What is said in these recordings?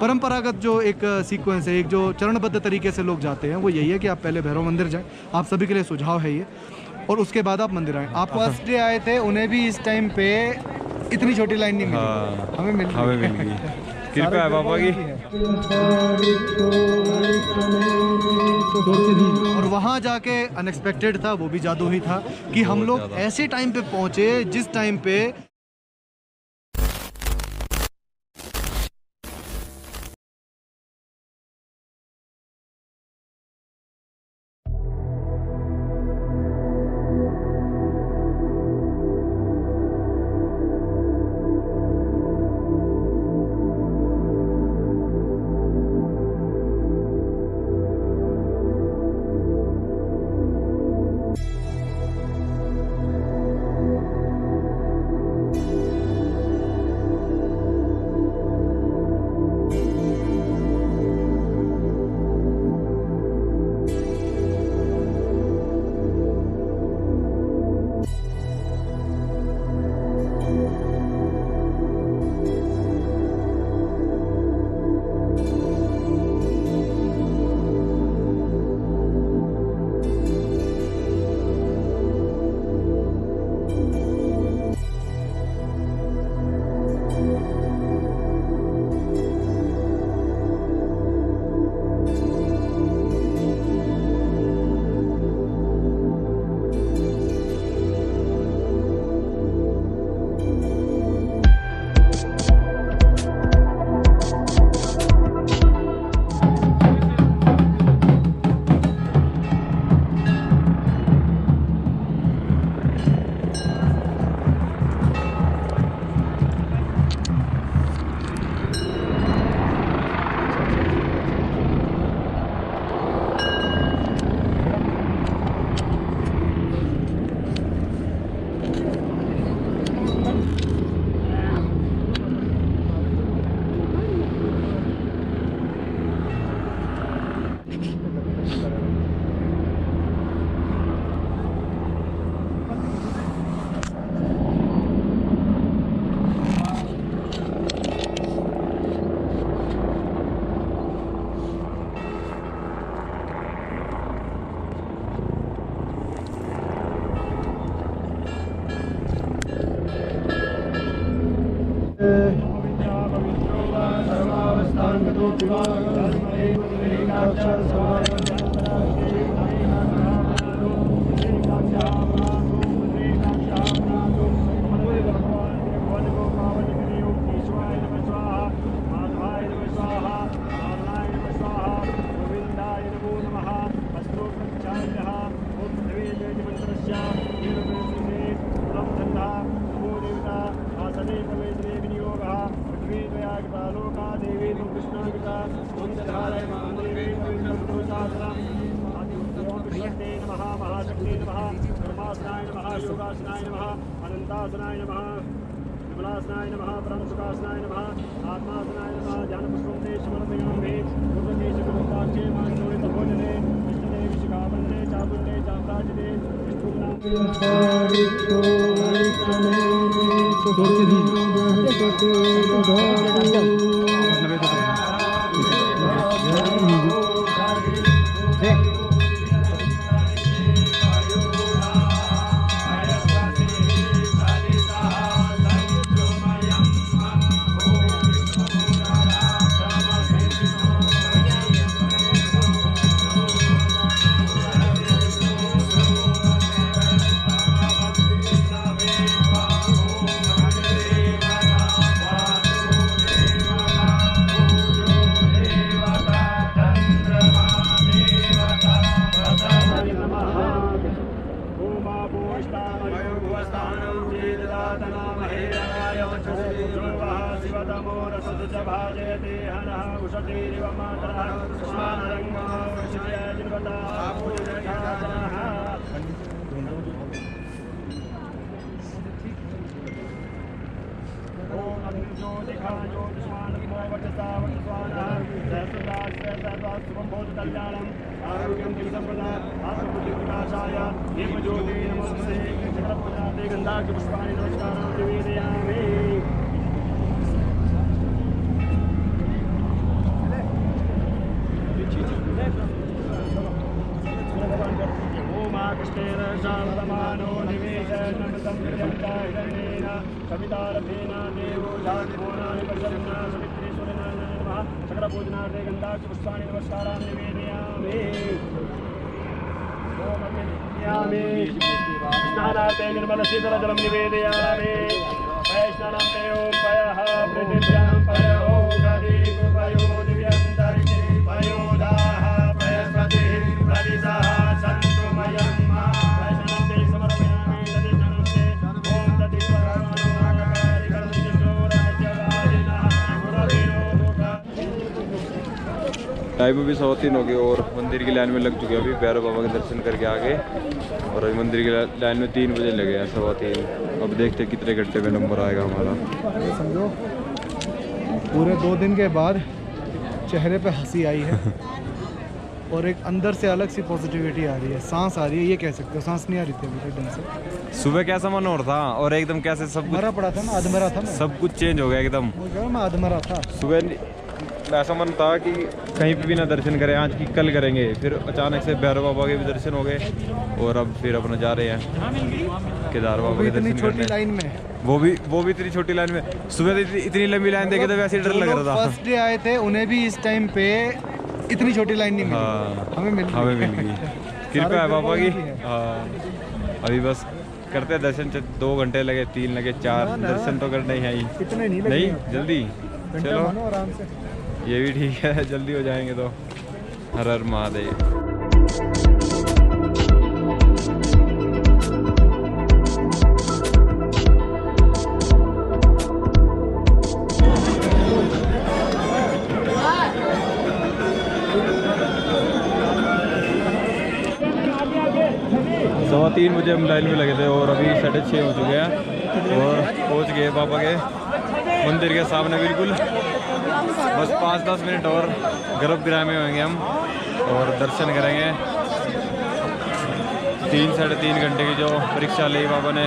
परंपरागत जो एक सीक्वेंस है, एक जो चरणबद्ध तरीके से लोग जाते हैं वो यही है कि आप पहले भैरव मंदिर जाएं। आप सभी के लिए सुझाव है ये, और उसके बाद आप मंदिर आएँ। आप फर्स्ट डे आए थे, उन्हें भी इस टाइम पे इतनी छोटी लाइन नहीं मिली। हाँ, हमें मिल गई। कृपया है पापा की। और वहाँ जाके अनएक्सपेक्टेड था, वो भी जादू ही था कि हम लोग ऐसे टाइम पे पहुँचे जिस टाइम पे योगासनाय नमः, अनंतासनाय नमः, विमलासनाय नमः, परमसुखासनाय नमः, आत्मासनाय नमः, ध्यानपुष्पं ते समर्पयामि। पूर्वकेशकुरुताक्षे मानसोरितभोजने विष्णुदेवी शिखाबन्धे चामुण्डे चामराजने विष्णुनाम भाजयते हनः उषतीरिव मातरः स्मानरङ्गो विषये जिन्वता पूजनः ओम अग्निज्योतिखा ज्योतिष्मानमो वचसा वचस्वानः सहस्रदाः शुभं भवतु कल्याणम् आरोग्यं दिवसम्पदा आत्मबुद्धिप्रकाशाय दीपज्योति नमस्ते छत्रपूजाते गन्धाक्षपुष्पाणि नमस्कारं निवेदयामि। वर्षावतमानो निवेशनमृतं प्रियङ्काहिरण्येन कवितारथेन देवो जातिभुवनानि प्रसन्ना सवित्रीश्वरनाय नमः सकलपूजनार्थे गन्धाक्षपुष्पाणि नमस्कारान् निवेदयामि ओमयामि स्नानार्थे निर्मलशीतलजलं निवेदयामि वैष्णवं ओम पयः पृथिव्यां पयो गदिगुपयो दिव्यन्तरिक्षे पयोदाः प्रयस्पतिः प्रदिशः सन्तु मयं वैष्णवं ते समर्पयामि तदिष्णं ते ओम तदिष्णोराज्यवादिनः गुरवेरो दुःखः। टाइम भी 3:15 हो गए और मंदिर की लाइन में लग चुके हैं। अभी भैरव बाबा के दर्शन करके आ गए और अभी मंदिर की लाइन में 3 बजे लगे हैं, 3:15। अब देखते हैं कितने घंटे में नंबर आएगा हमारा। समझो पूरे 2 दिन के बाद चेहरे पे हंसी आई है और एक अंदर से अलग सी पॉजिटिविटी आ रही है, सांस आ रही है, ये कह सकते हो। सांस नहीं आ रही थी अभी ढंग से। सुबह कैसा मन हो रहा था और एकदम कैसे सब कुछ मरा पड़ा था ना, अधमरा था मैं। सब कुछ चेंज हो गया एकदम। वो कह रहा मैं अधमरा था। सुबह ऐसा मन था कि कहीं पे भी ना दर्शन करें, आज की कल करेंगे। फिर अचानक से भैरव बाबा के भी दर्शन हो गए और अब फिर अपना जा रहे हैं केदार बाबा के इतनी दर्शन छोटी करने। लाइन में, वो भी इतनी छोटी लाइन में। सुबह तो इतनी लंबी लाइन देखे तो वैसे ही डर लग रहा था। फर्स्ट डे आए थे उन्हें भी इस टाइम पे इतनी छोटी लाइन नहीं मिली। हाँ, हमें मिल हमें मिल गई। कृपया है बाबा की। है। हाँ, अभी बस करते हैं दर्शन। 2 घंटे लगे, 3 लगे, 4 दर्शन तो करने ही है ही। इतने नहीं लगे। नहीं जल्दी घंटा चलो, मानो आराम से। ये भी ठीक है, जल्दी हो जाएंगे तो। हर हर महादेव। सवा 3 बजे हम लाइन में लगे थे और अभी 6:30 हो चुके हैं और पहुंच गए बाबा के मंदिर के सामने बिल्कुल। बस 5-10 मिनट और गर्भगृह में होंगे हम और दर्शन करेंगे। 3-3.5 घंटे की जो परीक्षा ली बाबा ने,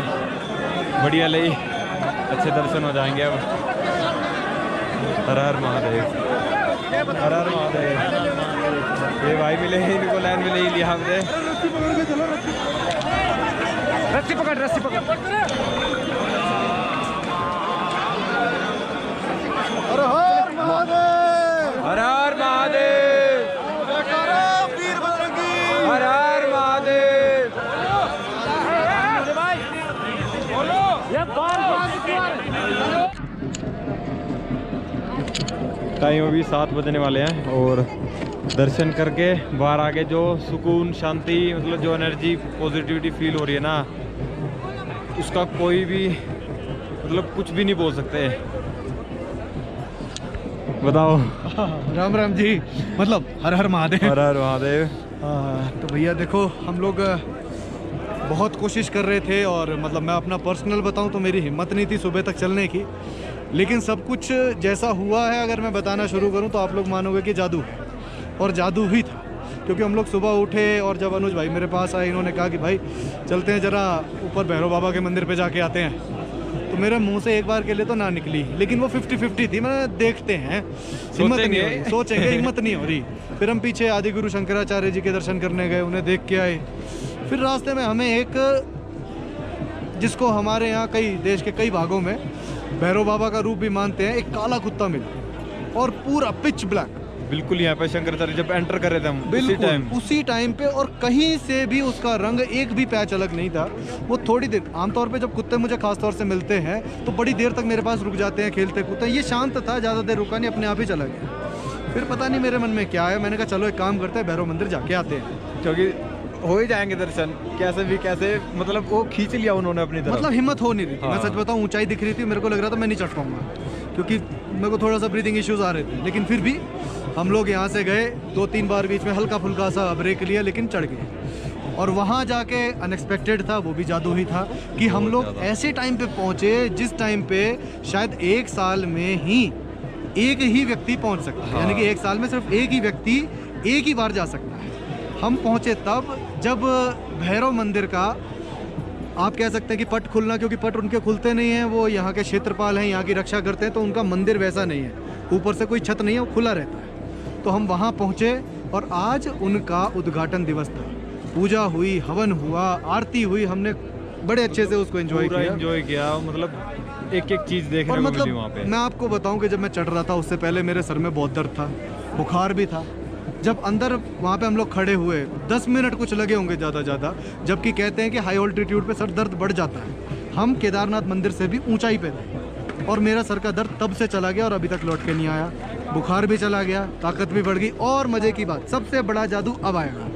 बढ़िया ली, अच्छे दर्शन हो जाएंगे अब। हर हर महादेव, हर हर महादेव। ये भाई मिले ही, इनको लाइन में ले ही लिया हमने। रस्सी पकड़, रस्सी पकड़। हर हर महादेव, हर हर महादेव, वीर बजरंगी। हर हर महादेव। टाइम अभी 7 बजने वाले हैं और दर्शन करके बाहर आके जो सुकून, शांति, मतलब जो एनर्जी, पॉजिटिविटी फील हो रही है ना, उसका कोई भी मतलब कुछ भी नहीं बोल सकते। बताओ। राम राम जी, मतलब हर हर महादेव। हर हर महादेव। तो भैया देखो, हम लोग बहुत कोशिश कर रहे थे और मतलब मैं अपना पर्सनल बताऊं तो मेरी हिम्मत नहीं थी सुबह तक चलने की, लेकिन सब कुछ जैसा हुआ है अगर मैं बताना शुरू करूं तो आप लोग मानोगे कि जादू है। और जादू ही था, क्योंकि हम लोग सुबह उठे और जब अनुज भाई मेरे पास आए, इन्होंने कहा कि भाई चलते हैं ज़रा ऊपर भैरव बाबा के मंदिर पे जाके आते हैं, तो मेरे मुंह से एक बार के लिए तो ना निकली, लेकिन वो 50-50 थी। मैं देखते हैं, हिम्मत नहीं हो रही, सोचेंगे, हिम्मत नहीं हो रही। फिर हम पीछे आदि गुरु शंकराचार्य जी के दर्शन करने गए, उन्हें देख के आए। फिर रास्ते में हमें एक, जिसको हमारे यहाँ कई देश के कई भागों में भैरव बाबा का रूप भी मानते हैं, एक काला कुत्ता मिला और पूरा पिच ब्लैक। बिल्कुल यहाँ पे शंकराचार्य जब एंटर कर रहे थे हम, उसी टाइम पे, और कहीं से भी उसका रंग एक भी पैच अलग नहीं था। वो थोड़ी देर, आमतौर पे जब कुत्ते मुझे खास तौर से मिलते हैं तो बड़ी देर तक मेरे पास रुक जाते हैं, खेलते कूदते। ये शांत था, ज़्यादा देर रुका नहीं, अपने आप ही चला गया। फिर पता नहीं मेरे मन में क्या है, मैंने कहा चलो एक काम करते हैं, भैरव मंदिर जाके आते हैं, क्योंकि हो ही जाएंगे दर्शन कैसे भी कैसे। मतलब वो खींच लिया उन्होंने अपनी तरफ। मतलब हिम्मत हो नहीं रही थी। मैं हाँ। सच बताऊं, ऊंचाई दिख रही थी, मेरे को लग रहा था मैं नहीं चढ़ पाऊंगा, क्योंकि मेरे को थोड़ा सा ब्रीदिंग इश्यूज आ रहे थे। लेकिन फिर भी हम लोग यहाँ से गए, 2-3 बार बीच में हल्का फुल्का सा ब्रेक लिया, लेकिन चढ़ गए। और वहाँ जाके अनएक्सपेक्टेड था, वो भी जादू ही था कि हम लोग ऐसे टाइम पे पहुँचे जिस टाइम पे शायद 1 साल में ही एक ही व्यक्ति पहुँच सकता है। यानी कि 1 साल में सिर्फ एक ही व्यक्ति एक ही बार जा सकता है। हम पहुँचे तब जब भैरव मंदिर का, आप कह सकते हैं कि पट खुलना, क्योंकि पट उनके खुलते नहीं हैं, वो यहाँ के क्षेत्रपाल हैं, यहाँ की रक्षा करते हैं, तो उनका मंदिर वैसा नहीं है, ऊपर से कोई छत नहीं है, वो खुला रहता है। तो हम वहाँ पहुँचे और आज उनका उद्घाटन दिवस था। पूजा हुई, हवन हुआ, आरती हुई, हमने बड़े अच्छे से उसको एंजॉय पूरा किया। एंजॉय किया, मतलब एक एक चीज़ देखने और को मतलब मिली वहाँ पे। मैं आपको बताऊं कि जब मैं चढ़ रहा था उससे पहले मेरे सर में बहुत दर्द था, बुखार भी था। जब अंदर वहाँ पे हम लोग खड़े हुए 10 मिनट कुछ लगे होंगे ज़्यादा, जबकि कहते हैं कि हाई ऑल्टीट्यूड पे सर दर्द बढ़ जाता है। हम केदारनाथ मंदिर से भी ऊंचाई पे थे और मेरा सर का दर्द तब से चला गया और अभी तक लौट के नहीं आया। बुखार भी चला गया, ताकत भी बढ़ गई। और मज़े की बात, सबसे बड़ा जादू अब आएगा।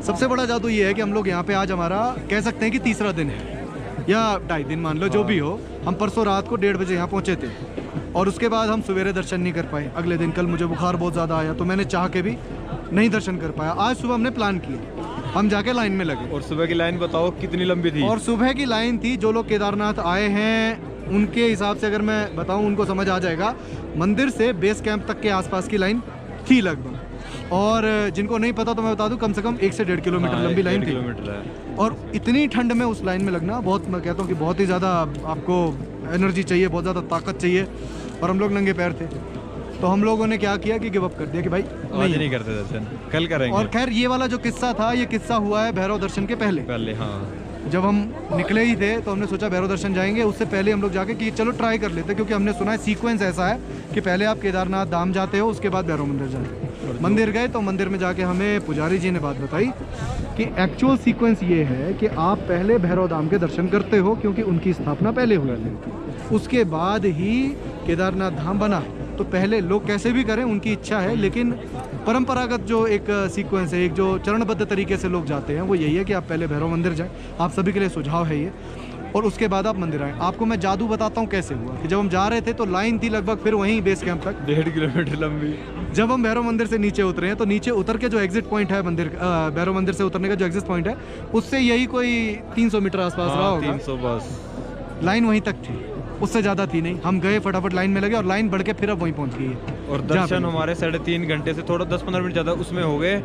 सबसे बड़ा जादू ये है कि हम लोग यहाँ पे आज हमारा कह सकते हैं कि तीसरा दिन है या 2.5 दिन मान लो, जो भी हो। हम परसों रात को 1:30 बजे यहाँ पहुँचे थे और उसके बाद हम सवेरे दर्शन नहीं कर पाए। अगले दिन कल मुझे बुखार बहुत ज़्यादा आया तो मैंने चाह के भी नहीं दर्शन कर पाया। आज सुबह हमने प्लान किया, हम जाके लाइन में लगे। और सुबह की लाइन बताओ कितनी लंबी थी? और सुबह की लाइन थी, जो लोग केदारनाथ आए हैं उनके हिसाब से अगर मैं बताऊं उनको समझ आ जाएगा, मंदिर से बेस कैंप तक के आसपास की लाइन थी लगभग। और जिनको नहीं पता तो मैं बता दूं, कम से कम 1 से 1.5 किलोमीटर लंबी लाइन थी। किलोमीटर है। और इतनी ठंड में उस लाइन में लगना बहुत, मैं कहता हूँ कि बहुत ही ज़्यादा आपको एनर्जी चाहिए, बहुत ज़्यादा ताकत चाहिए। और हम लोग नंगे पैर थे तो हम लोगों ने क्या किया कि गिव अप कर दिया कि भाई नहीं करते दर्शन, कल करेंगे। और खैर ये वाला जो किस्सा था, ये किस्सा हुआ है भैरव दर्शन के पहले। हाँ, जब हम निकले ही थे तो हमने सोचा भैरव दर्शन जाएंगे, उससे पहले हम लोग जाके कि चलो ट्राई कर लेते, क्योंकि हमने सुना है सीक्वेंस ऐसा है कि पहले आप केदारनाथ धाम जाते हो, उसके बाद भैरव मंदिर जाते हो। मंदिर गए तो मंदिर में जाके हमें पुजारी जी ने बात बताई कि एक्चुअल सीक्वेंस ये है कि आप पहले भैरव धाम के दर्शन करते हो, क्योंकि उनकी स्थापना पहले हुई थी, उसके बाद ही केदारनाथ धाम बना। तो पहले लोग कैसे भी करें, उनकी इच्छा है, लेकिन परंपरागत जो एक सीक्वेंस है, एक जो चरणबद्ध तरीके से लोग जाते हैं, वो यही है कि आप पहले भैरव मंदिर जाएं। आप सभी के लिए सुझाव है ये, और उसके बाद आप मंदिर आएँ। आपको मैं जादू बताता हूँ कैसे हुआ कि जब हम जा रहे थे तो लाइन थी लगभग फिर वहीं बेस कैंप तक 1.5 किलोमीटर लंबी। जब हम भैरव मंदिर से नीचे उतरे हैं तो नीचे उतर के जो एग्जिट पॉइंट है मंदिर, भैरव मंदिर से उतरने का जो एग्जिट पॉइंट है, उससे यही कोई 300 मीटर आसपास रहा होगा। 300 बस। लाइन वहीं तक थी, उससे ज़्यादा थी नहीं। हम गए फटाफट लाइन में लगे और लाइन बढ़ के फिर अब वहीं पहुंच गई है। और दर्शन हमारे 3.5 घंटे से थोड़ा 10-15 मिनट ज़्यादा उसमें हो गए।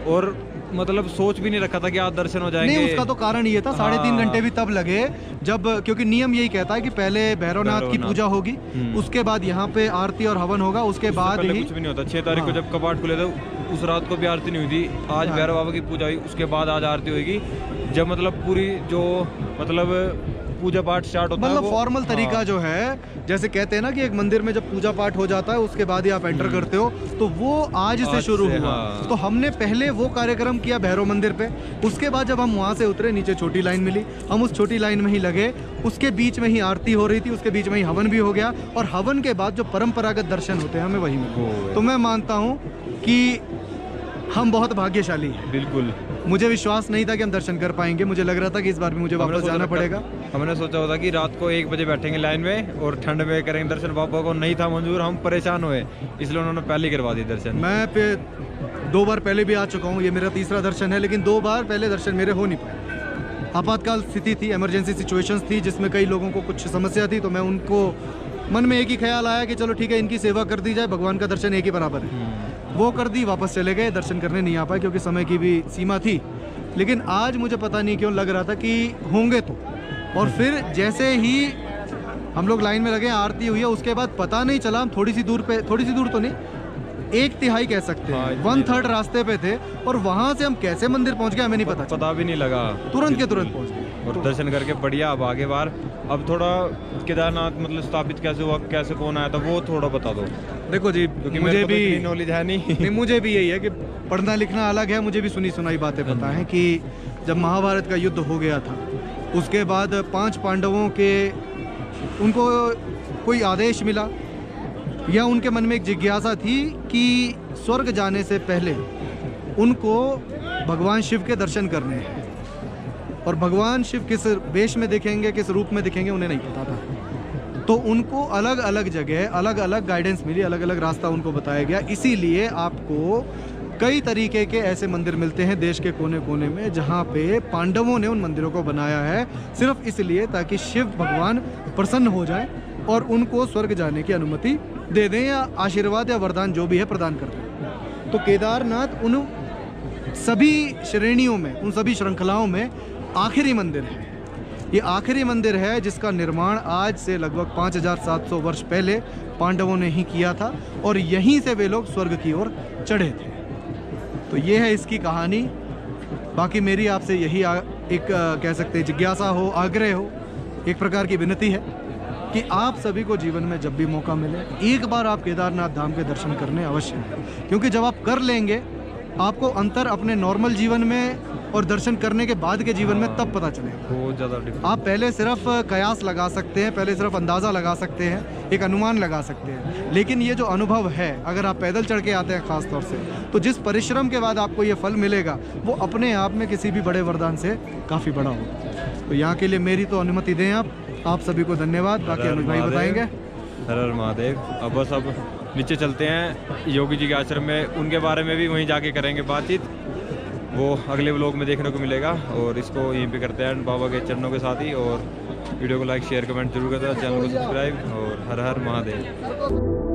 और मतलब सोच भी नहीं रखा था कि आज दर्शन हो जाएंगे। नहीं, उसका तो कारण ये था, 3.5 घंटे भी तब लगे जब, क्योंकि नियम यही कहता है कि पहले भैरवनाथ की पूजा होगी, उसके बाद यहाँ पे आरती और हवन होगा, उसके बाद ही कुछ भी नहीं होता। 6 तारीख को जब कपाट खुले थे उस रात को भी आरती नहीं हुई थी। आज भैरव बाबा की पूजा हुई, उसके बाद आज आरती होगी। जब मतलब पूरी जो मतलब पूजा पाठ स्टार्ट होता है, मतलब फॉर्मल तरीका जो है, जैसे कहते हैं ना कि एक मंदिर में जब पूजा पाठ हो जाता है उसके बाद ही आप एंटर करते हो, तो वो आज से शुरू हुआ। तो हमने पहले वो कार्यक्रम किया भैरव मंदिर पे, उसके बाद जब हम वहाँ से उतरे नीचे छोटी लाइन मिली, हम उस छोटी लाइन में ही लगे, उसके बीच में ही आरती हो रही थी, उसके बीच में ही हवन भी हो गया, और हवन के बाद जो परंपरागत दर्शन होते हैं हमें वही मिले। तो मैं मानता हूँ कि हम बहुत भाग्यशाली हैं। बिल्कुल, मुझे विश्वास नहीं था कि हम दर्शन कर पाएंगे, मुझे लग रहा था कि इस बार भी मुझे वापस जाना पड़ेगा। हमने सोचा होता कि रात को 1 बजे बैठेंगे लाइन में और ठंड में करेंगे दर्शन। बाबा को नहीं था मंजूर, हम परेशान हुए, इसलिए उन्होंने पहले करवा दी दर्शन। मैं 2 बार पहले भी आ चुका हूँ, ये मेरा तीसरा दर्शन है, लेकिन 2 बार पहले दर्शन मेरे हो नहीं पाए। आपातकाल स्थिति थी, इमरजेंसी सिचुएशंस थी, जिसमें कई लोगों को कुछ समस्या थी, तो मैं उनको मन में एक ही ख्याल आया कि चलो ठीक है, इनकी सेवा कर दी जाए, भगवान का दर्शन एक ही बराबर है। वो कर दी, वापस चले गए, दर्शन करने नहीं आ पाए क्योंकि समय की भी सीमा थी। लेकिन आज मुझे पता नहीं क्यों लग रहा था कि होंगे तो। और फिर जैसे ही हम लोग लाइन में लगे, आरती हुई है, उसके बाद पता नहीं चला, हम थोड़ी सी दूर तो नहीं, 1/3 कह सकते हैं, 1/3 रास्ते पे थे, और वहाँ से हम कैसे मंदिर पहुँच गए हमें नहीं पता भी नहीं लगा, तुरंत के तुरंत पहुँच गए। और दर्शन करके बढ़िया अब आगे बार। अब थोड़ा केदारनाथ मतलब स्थापित कैसे हुआ, कैसे कौन आया था, वो थोड़ा बता दो। देखो जी, क्योंकि मुझे भी नॉलेज है नहीं। मुझे भी यही है कि पढ़ना लिखना अलग है, मुझे भी सुनी सुनाई बातें पता है कि जब महाभारत का युद्ध हो गया था, उसके बाद 5 पांडवों के, उनको कोई आदेश मिला या उनके मन में एक जिज्ञासा थी कि स्वर्ग जाने से पहले उनको भगवान शिव के दर्शन करने हैं, और भगवान शिव किस वेश में दिखेंगे, किस रूप में दिखेंगे, उन्हें नहीं पता था। तो उनको अलग अलग जगह अलग अलग गाइडेंस मिली, अलग अलग रास्ता उनको बताया गया। इसीलिए आपको कई तरीके के ऐसे मंदिर मिलते हैं देश के कोने कोने में, जहाँ पे पांडवों ने उन मंदिरों को बनाया है सिर्फ इसलिए ताकि शिव भगवान प्रसन्न हो जाए और उनको स्वर्ग जाने की अनुमति दे दें, या आशीर्वाद या वरदान जो भी है प्रदान कर दें। तो केदारनाथ उन सभी श्रेणियों में, उन सभी श्रृंखलाओं में आखिरी मंदिर है। ये आखिरी मंदिर है जिसका निर्माण आज से लगभग 5700 वर्ष पहले पांडवों ने ही किया था, और यहीं से वे लोग स्वर्ग की ओर चढ़े थे। तो ये है इसकी कहानी। बाकी मेरी आपसे यही एक कह सकते हैं जिज्ञासा हो, आग्रह हो, एक प्रकार की विनती है कि आप सभी को जीवन में जब भी मौका मिले एक बार आप केदारनाथ धाम के दर्शन करने अवश्य हैं, क्योंकि जब आप कर लेंगे आपको अंतर अपने नॉर्मल जीवन में और दर्शन करने के बाद के जीवन में तब पता चलेगा। बहुत ज़्यादा डिफरेंस। आप पहले सिर्फ कयास लगा सकते हैं, पहले सिर्फ अंदाज़ा लगा सकते हैं, एक अनुमान लगा सकते हैं, लेकिन ये जो अनुभव है अगर आप पैदल चढ़ के आते हैं ख़ास तौर से, तो जिस परिश्रम के बाद आपको ये फल मिलेगा वो अपने आप में किसी भी बड़े वरदान से काफ़ी बड़ा हो। तो यहाँ के लिए मेरी तो अनुमति दें आप सभी को धन्यवाद। बाकी अनुज भाई बताएंगे। हर हर महादेव। अब बस अब नीचे चलते हैं योगी जी के आश्रम में, उनके बारे में भी वहीं जाके करेंगे बातचीत, वो अगले व्लॉग में देखने को मिलेगा। और इसको यहीं पे करते हैं बाबा के चरणों के साथ ही। और वीडियो को लाइक शेयर कमेंट जरूर करते हैं, चैनल को सब्सक्राइब। और हर हर महादेव।